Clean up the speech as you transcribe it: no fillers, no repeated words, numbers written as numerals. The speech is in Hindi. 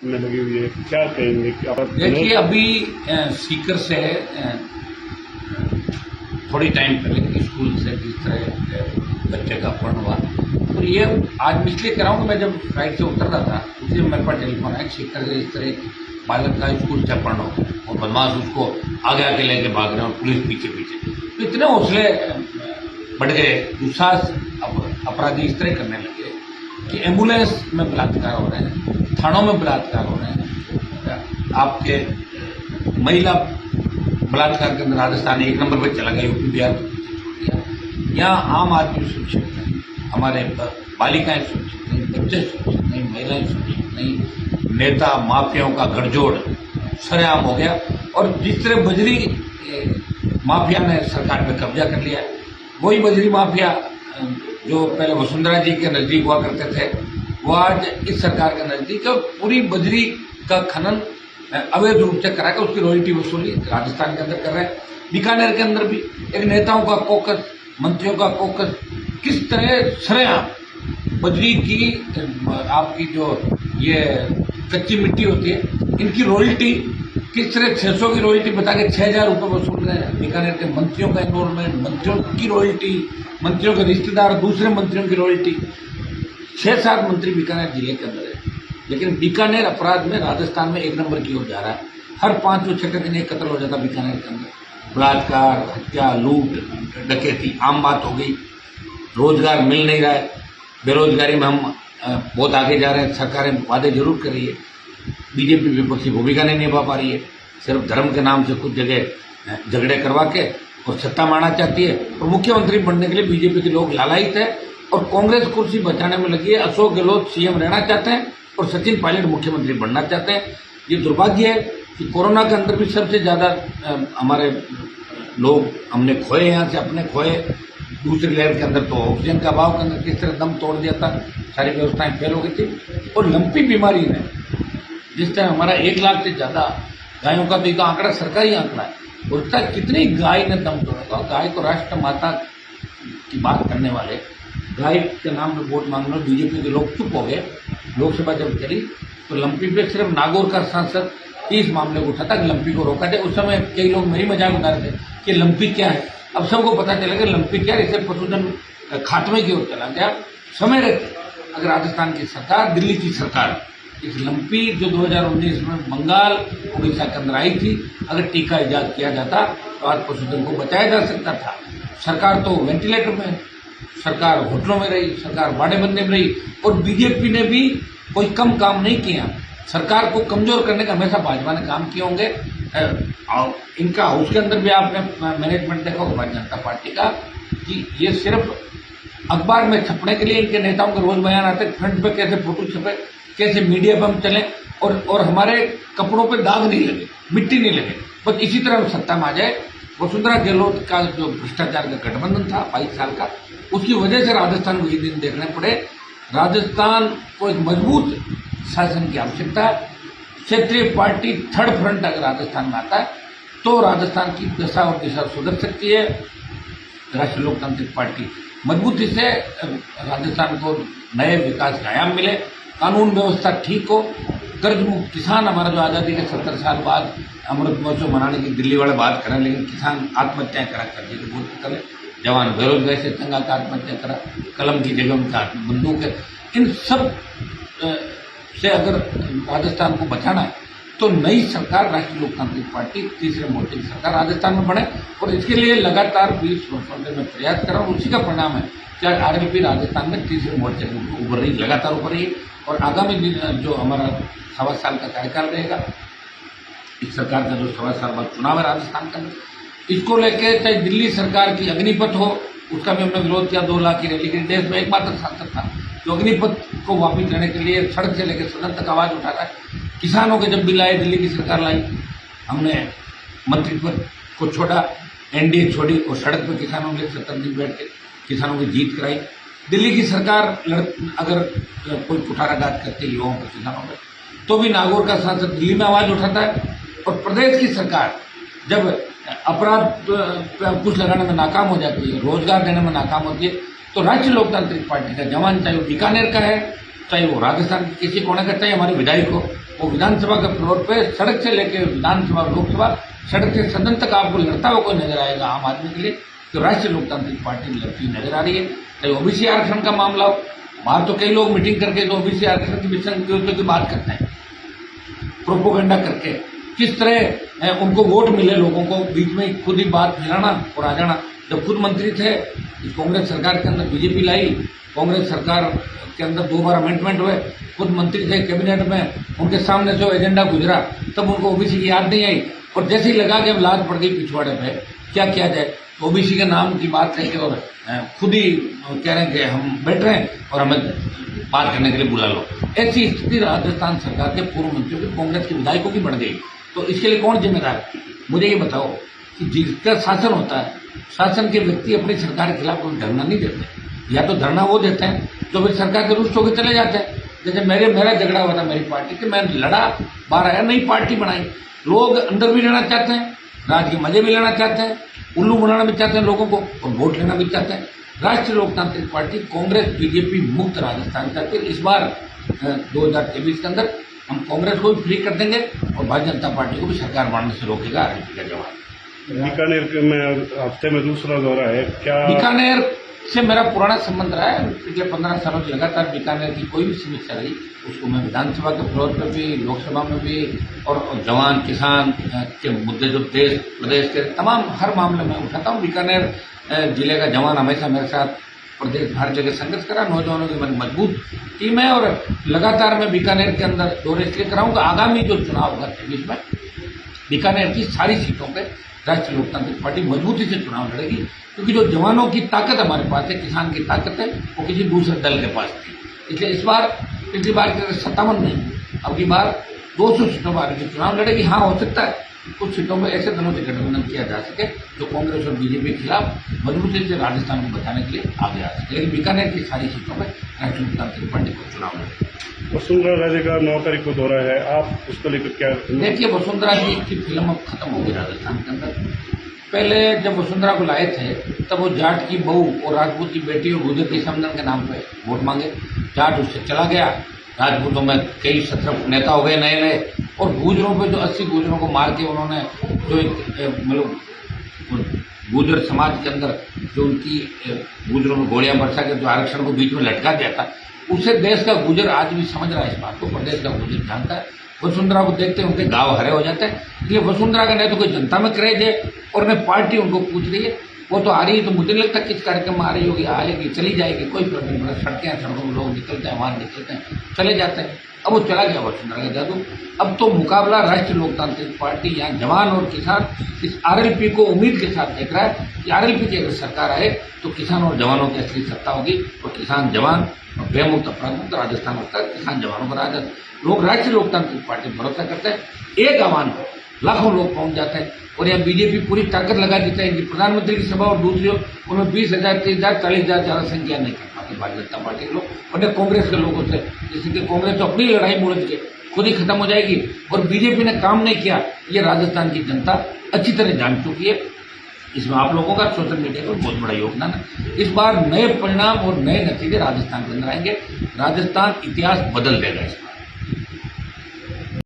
में लगी हुई है, क्या कहेंगे कि आप? देखिए, अभी सीकर से थोड़ी टाइम पहले स्कूल से जिस तरह बच्चे का अपहरण हुआ, तो ये आज मैं इसलिए कह रहा हूँ कि मैं जब फ्लाइट से उतर रहा था उसलिए मेरे पास टेलीफोन आया, सीकर से इस तरह बालक का स्कूल से अपहरण हो और बदमाश उसको आगे आके लेके भाग रहे हैं और पुलिस पीछे पीछे। तो इतने हौसले बढ़ गए, दुस्साहस अपराधी इस तरह करने लगे कि एम्बुलेंस में बलात्कार हो रहे हैं, थानों में बलात्कार हो रहे हैं। आपके महिला बलात्कार के अंदर राजस्थान 1 नंबर पर चला गया, यूपी बिहार को पीछे छोड़ दिया। यहाँ आम आदमी सुरक्षित नहीं, हमारे बालिकाएं सुरक्षित नहीं, बच्चे सुरक्षित नहीं, महिलाएं सुरक्षित नहीं। नेता माफियाओं का गठजोड़ सरेआम हो गया और जिस तरह बजरी माफिया ने सरकार पे कब्जा कर लिया, वही बजरी माफिया जो पहले वसुंधरा जी के नजदीक हुआ करते थे वो आज इस सरकार के नजदीक है और पूरी बजरी का खनन अवैध रूप से करा के उसकी रॉयल्टी वसूली राजस्थान के अंदर कर रहे हैं। बीकानेर के अंदर भी एक नेताओं का कोकस, मंत्रियों का कोकस किस तरह सरेआम बजरी की आपकी जो ये कच्ची मिट्टी होती है इनकी रॉयल्टी किस तरह 600 की रॉयल्टी बता के 6,000 रुपये वसूल रहे हैं। बीकानेर के मंत्रियों का इन्वॉल्वमेंट, मंत्रियों की रॉयल्टी, मंत्रियों के रिश्तेदार दूसरे मंत्रियों की रॉयल्टी। 6-7 मंत्री बीकानेर जिले के अंदर है, लेकिन बीकानेर अपराध में राजस्थान में 1 नंबर की ओर जा रहा है। हर 5-6 दिन एक कत्ल हो जाता बीकानेर के अंदर। बलात्कार, हत्या, लूट, डकैती आम बात हो गई। रोजगार मिल नहीं रहा है, बेरोजगारी में हम बहुत आगे जा रहे हैं। सरकारें वादे जरूर कर रही है, बीजेपी विपक्षी भूमिका नहीं निभा पा रही है। सिर्फ धर्म के नाम से कुछ जगह झगड़े करवा के और सत्ता मारना चाहती है और मुख्यमंत्री बनने के लिए बीजेपी के लोग लालायित है और कांग्रेस कुर्सी बचाने में लगी है। अशोक गहलोत सीएम रहना चाहते हैं और सचिन पायलट मुख्यमंत्री बनना चाहते हैं। ये दुर्भाग्य है कि कोरोना के अंदर भी सबसे ज़्यादा हमारे लोग हमने खोए, यहाँ से अपने खोए। दूसरी लहर के अंदर तो ऑक्सीजन का अभाव के अंदर किस तरह दम तोड़ दिया था, सारी व्यवस्थाएं फेल हो गई थी। और लंपी बीमारी ने जिस टाइम हमारा 1 लाख से ज़्यादा गायों का तो आंकड़ा सरकारी आंकड़ा है, उसका कितनी गाय ने दम तोड़ा था। गाय को राष्ट्र माता की बात करने वाले, गाय के नाम पर वोट मांगने बीजेपी के लोग चुप हो गए। लोकसभा जब चली तो लंपी पे सिर्फ नागौर का सांसद इस मामले को उठाता कि लंपी को रोका जाए। उस समय कई लोग मेरी मजाक उड़ा रहे थे कि लंपी क्या है। अब सबको पता चलेगा लंपी क्या है, इसे पशुधन खात्मे की ओर चला गया। समय रहते अगर राजस्थान की सरकार, दिल्ली की सरकार इस लंपी जो 2019 में बंगाल उड़ीसा के अंदर आई थी, अगर टीका ईजाद किया जाता तो आज पशुधन को बचाया जा सकता था। सरकार तो वेंटिलेटर में, सरकार होटलों में रही, सरकार बाड़े बनने में रही और बीजेपी ने भी कोई कम काम नहीं किया। सरकार को कमजोर करने का हमेशा भाजपा ने काम किए होंगे। इनका हाउस के अंदर भी आपने मैनेजमेंट देखा होगा भारतीय जनता पार्टी का कि ये सिर्फ अखबार में छपने के लिए इनके नेताओं के रोज बयान आते, फ्रंट पे कैसे फोटो छपे, कैसे मीडिया पर हम चले और हमारे कपड़ों पे दाग नहीं लगे, मिट्टी नहीं लगे, बस इसी तरह हम सत्ता में आ जाए। वसुंधरा गहलोत का जो भ्रष्टाचार का गठबंधन था 22 साल का, उसकी वजह से राजस्थान को ये दिन देखने पड़े। राजस्थान को एक मजबूत शासन की आवश्यकता है। क्षेत्रीय पार्टी थर्ड फ्रंट अगर राजस्थान में आता है तो राजस्थान की दशा और दिशा सुधर सकती है। राष्ट्रीय लोकतांत्रिक पार्टी मजबूती से राजस्थान को नए विकास के आयाम मिले, कानून व्यवस्था ठीक हो, कर्ज मुक्त किसान, हमारा जो आज़ादी के 70 साल बाद अमृत महोत्सव मनाने की दिल्ली वाले बात करें, लेकिन किसान आत्महत्याएं करा कर्जे की पूर्ति करे, जवान बेरोजगारी से तंग आकर आत्महत्या करा, कलम की जगह उनका बंदूक है। इन सब से अगर राजस्थान को बचाना है तो नई सरकार, राष्ट्रीय लोकतांत्रिक पार्टी, तीसरे मोर्चे की सरकार राजस्थान में बने और इसके लिए लगातार 20 वर्षों से मैं प्रयास कर रहा हूँ। उसी का परिणाम है कि आरएलपी राजस्थान में तीसरे मोर्चे में उभर रही, लगातार उभर रही है। और आगामी दिन जो हमारा 1.25 साल का कार्यकाल रहेगा, इस सरकार का जो 1.25 साल बाद चुनाव है राजस्थान का, इसको लेके चाहे दिल्ली सरकार की अग्निपथ हो, उसका भी हमने विरोध किया। 2 लाख की रैली के देश में एकमात्र सांसद था जो अग्निपथ को वापिस लेने के लिए सड़क से लेकर सदन तक आवाज उठाता है। किसानों के जब बिल आए, दिल्ली की सरकार लाई, हमने मंत्री पद को छोड़ा, एनडीए छोड़ी और सड़क पर किसानों के 70 दिन बैठ के किसानों की जीत कराई। दिल्ली की सरकार अगर कोई कुठाराघात करती है युवाओं के, किसानों में, तो भी नागौर का सांसद दिल्ली में आवाज उठाता है। और प्रदेश की सरकार जब अपराध कुछ लगाने में नाकाम हो जाती है, रोजगार देने में नाकाम होती है, तो राष्ट्रीय लोकतांत्रिक पार्टी का जवान, चाहे वो बीकानेर का है, चाहे वो राजस्थान के किसी कोने का, चाहे हमारे विधायक हो, वो विधानसभा के फ्लोर पे सड़क से लेकर विधानसभा लोकसभा सड़क से सदन तक आपको लड़ता हुआ कोई नजर आएगा आम आदमी के लिए, तो राष्ट्रीय लोकतांत्रिक पार्टी लड़ती नजर आ रही है। चाहे ओबीसी आरक्षण का मामला हो, बाहर तो कई लोग मीटिंग करके तो ओबीसी आरक्षण की विसंगतियों की बात करते हैं, प्रोपोगंडा करके किस तरह उनको वोट मिले, लोगों को बीच में खुद ही बात फैलाना और आ जाना। जब खुद मंत्री थे इस कांग्रेस सरकार के अंदर, बीजेपी लाई, कांग्रेस सरकार के अंदर 2 बार अमेंडमेंट हुए, खुद मंत्री थे कैबिनेट में, उनके सामने जो एजेंडा गुजरा तब उनको ओबीसी की याद नहीं आई, और जैसे ही लगा कि अब लाद पड़ गई पिछवाड़े पे, क्या किया जाए, ओबीसी के नाम की बात लेके और खुद ही कह रहे हैं कि हम बैठ रहे हैं और हमें बात करने के लिए बुला लो। ऐसी स्थिति राजस्थान सरकार के पूर्व मंत्रियों की, कांग्रेस के विधायकों की बढ़ गई। तो इसके लिए कौन जिम्मेदार है? मुझे ये बताओ कि जिसका शासन होता है, शासन के व्यक्ति अपनी सरकार के खिलाफ कोई धरना नहीं देते, या तो धरना वो देते हैं जो फिर सरकार के रुष्ट होकर चले जाते हैं। जैसे मेरा झगड़ा हुआ था मेरी पार्टी से, मैं लड़ा, बाहर आया, नई पार्टी बनाई, लोग अंदर भी लेना चाहते हैं, राज के मजे भी लेना चाहते हैं, उल्लू बनाना भी चाहते हैं लोगों को, और वोट लेना भी चाहते हैं। राष्ट्रीय लोकतांत्रिक पार्टी कांग्रेस बीजेपी मुक्त राजस्थान चाहती है। इस बार 2023 के अंदर हम कांग्रेस को भी फ्री कर देंगे और भारतीय जनता पार्टी को भी सरकार बनने से रोकेगा आरएलपी का जवाब। बीकानेर में हफ्ते में दूसरा दौरा है क्या? बीकानेर से मेरा पुराना संबंध रहा है, पिछले 15 सालों से लगातार बीकानेर की कोई भी समस्या रही उसको मैं विधानसभा के फ्लोर पर भी, लोकसभा में भी, और जवान किसान के मुद्दे जो देश प्रदेश के तमाम हर मामले में उठाता हूँ। बीकानेर जिले का जवान हमेशा मेरे साथ प्रदेश हर जगह संघर्ष करा, नौजवानों की मेरी मजबूत टीम है, और लगातार मैं बीकानेर के अंदर दौरे इसलिए कराऊंगा। आगामी जो चुनाव होगा 23 में बीकानेर की सारी सीटों पर राष्ट्रीय लोकतांत्रिक पार्टी मजबूती से चुनाव लड़ेगी, क्योंकि जो जवानों की ताकत हमारे पास है, किसान की ताकत है, वो किसी दूसरे दल के पास थी। इसलिए इस बार पिछली बार की 57 नहीं, अब की बार 200 सीटों पर की चुनाव लड़ेगी। हाँ, हो सकता है कुछ सीटों में ऐसे दलों से गठबंधन किया जा सके जो कांग्रेस और बीजेपी के खिलाफ मजबूती से राजस्थान को बचाने के लिए आगे आ सके, लेकिन बीकानेर की सारी सीटों में राष्ट्रीय लोकतांत्रिक पार्टी को चुनाव लड़ेगी। वसुंधरा राजे का 9 तारीख को दौरा है, आप उसको लेकर क्या? देखिए, वसुंधरा जी की फिल्म अब खत्म हो गई राजस्थान के अंदर। पहले जब वसुंधरा को लाए थे तब वो जाट की बहू और राजपूत की बेटी और गुजर की समझन के नाम पे वोट मांगे, जाट उससे चला गया, राजपूतों में कई 17 नेता हो गए नए नए, और गुजरों पे जो 80 गुजरों को मार के उन्होंने जो मतलब गुजर समाज के अंदर जो उनकी गुजरों में गोलियां बरसा के जो आरक्षण को बीच में लटका दिया था, उसे देश का गुजर आज भी समझ रहा है, इस बात को प्रदेश का गुजर जानता है। वसुंधरा को देखते हैं उनके गांव हरे हो जाते हैं, इसलिए वसुंधरा का नहीं तो कोई जनता में क्रेज है, और न पार्टी उनको पूछ रही है। वो तो आ रही है, तो मुझे नहीं लगता किस कार्यक्रम में आ रही होगी, आएगी चली जाएगी, कोई फर्क नहीं पड़ा। सड़कों में लोग निकलते हैं, वहां निकलते हैं, चले जाते हैं। अब वो चला गया वसुंधरा का जादू। अब तो मुकाबला राष्ट्रीय लोकतांत्रिक पार्टी यहाँ जवान और किसान इस आरएलपी को उम्मीद के साथ देख रहा है कि आरएलपी की अगर सरकार आए तो किसान और जवानों की असली सत्ता होगी, और किसान जवान और बेमुक्त अपराध मुक्त राजस्थान होता है, किसान जवानों पर राजद। लोग राष्ट्रीय लोकतांत्रिक पार्टी पर भरोसा करते हैं, एक आह्वान पर लाखों लोग पहुंच जाते हैं, और यहाँ बीजेपी पूरी ताकत लगा देता है। प्रधानमंत्री की सभा और दूसरी उनमें 20,000, 30,000, 40,000 ज़्यादा संख्या नहीं कर पाते भारतीय जनता पार्टी के लोग, और कांग्रेस के लोगों से, जैसे कि कांग्रेस तो अपनी लड़ाई मुड़ के खुद ही खत्म हो जाएगी, और बीजेपी ने काम नहीं किया, ये राजस्थान की जनता अच्छी तरह जान चुकी है। इसमें आप लोगों का सोशल मीडिया पर बहुत बड़ा योगदान है। इस बार नए परिणाम और नए नतीजे राजस्थान के अंदर आएंगे, राजस्थान इतिहास बदल देगा इस बार।